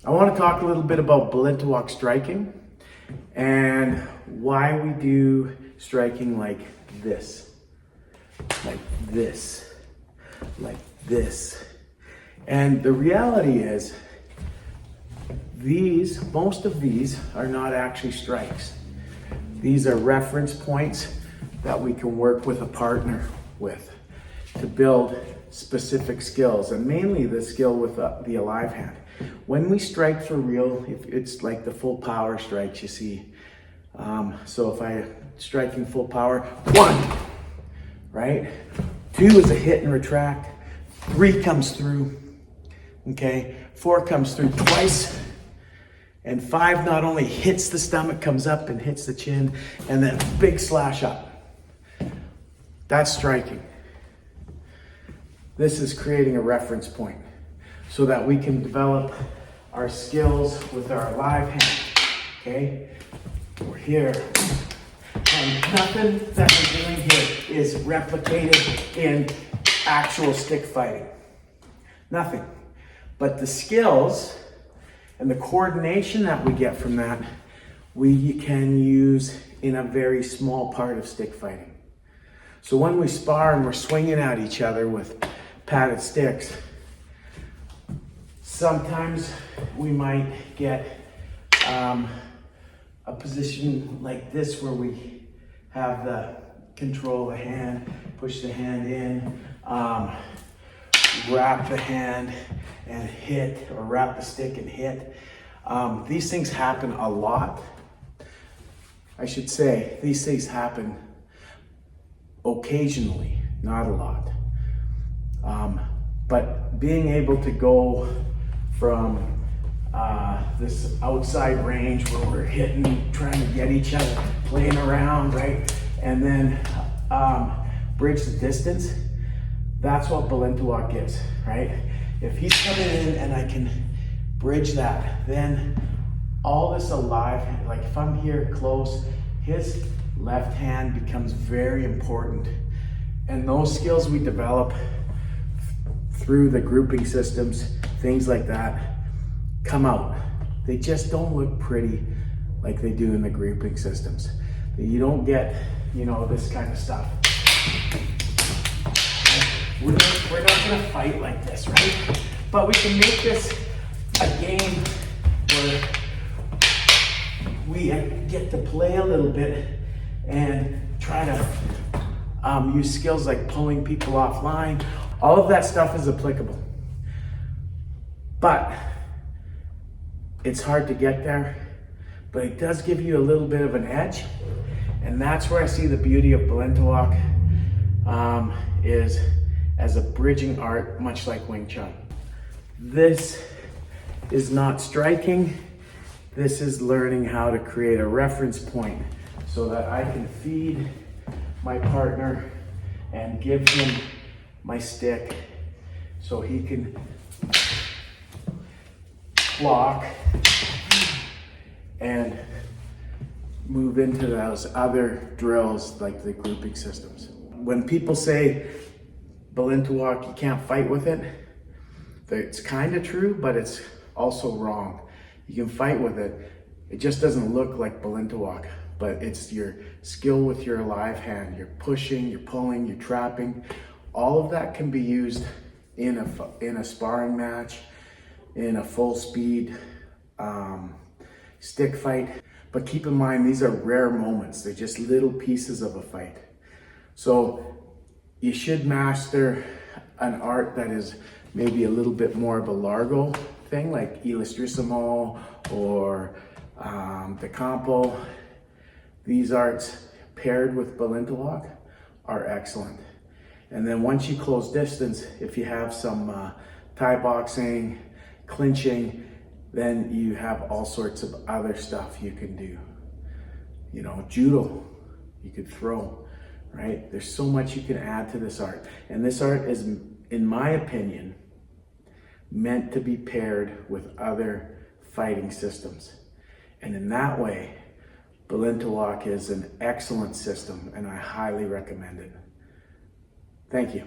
I want to talk a little bit about Balintawak striking and why we do striking like this, like this, like this. And the reality is most of these are not actually strikes. These are reference points that we can work with a partner with to build specific skills, and mainly the skill with the alive hand. When we strike for real, it's like the full power strikes you see. So if I'm striking full power, 1, right? 2 is a hit and retract. 3 comes through, okay? 4 comes through twice. And 5 not only hits the stomach, comes up and hits the chin, and then big slash up. That's striking. This is creating a reference point so that we can develop our skills with our live hand, okay? We're here. And nothing that we're doing here is replicated in actual stick fighting. Nothing. But the skills and the coordination that we get from that, we can use in a very small part of stick fighting. So when we spar and we're swinging at each other with padded sticks, sometimes we might get a position like this where we have the control of the hand, push the hand in, wrap the hand and hit, or wrap the stick and hit. These things happen a lot. I should say, these things happen occasionally, not a lot. But being able to go from this outside range where we're hitting, trying to get each other, playing around, right? And then bridge the distance, that's what Balintawak is, right? If he's coming in and I can bridge that, then all this alive, like if I'm here close, his left hand becomes very important. And those skills we develop through the grouping systems, things like that, come out. They just don't look pretty like they do in the grouping systems. You don't get, this kind of stuff. We're not gonna fight like this, right? But we can make this a game where we get to play a little bit and try to use skills like pulling people offline. All of that stuff is applicable. But it's hard to get there, but it does give you a little bit of an edge. And that's where I see the beauty of Balintawak is as a bridging art, much like Wing Chun. This is not striking. This is learning how to create a reference point so that I can feed my partner and give him my stick so he can block and move into those other drills like the grouping systems. When people say Balintawak, you can't fight with it, it's kind of true, but it's also wrong. You can fight with it. It just doesn't look like Balintawak, but it's your skill with your alive hand. You're pushing, you're pulling, you're trapping. All of that can be used in a sparring match, in a full speed stick fight. But keep in mind, these are rare moments. They're just little pieces of a fight. So you should master an art that is maybe a little bit more of a largo thing, like Illustrissimo or the Campo. These arts paired with Balintawak are excellent. And then once you close distance, if you have some Thai boxing, clinching, then you have all sorts of other stuff you can do. Judo, you could throw, right? There's so much you can add to this art. And this art is, in my opinion, meant to be paired with other fighting systems. And in that way, Balintawak is an excellent system and I highly recommend it. Thank you.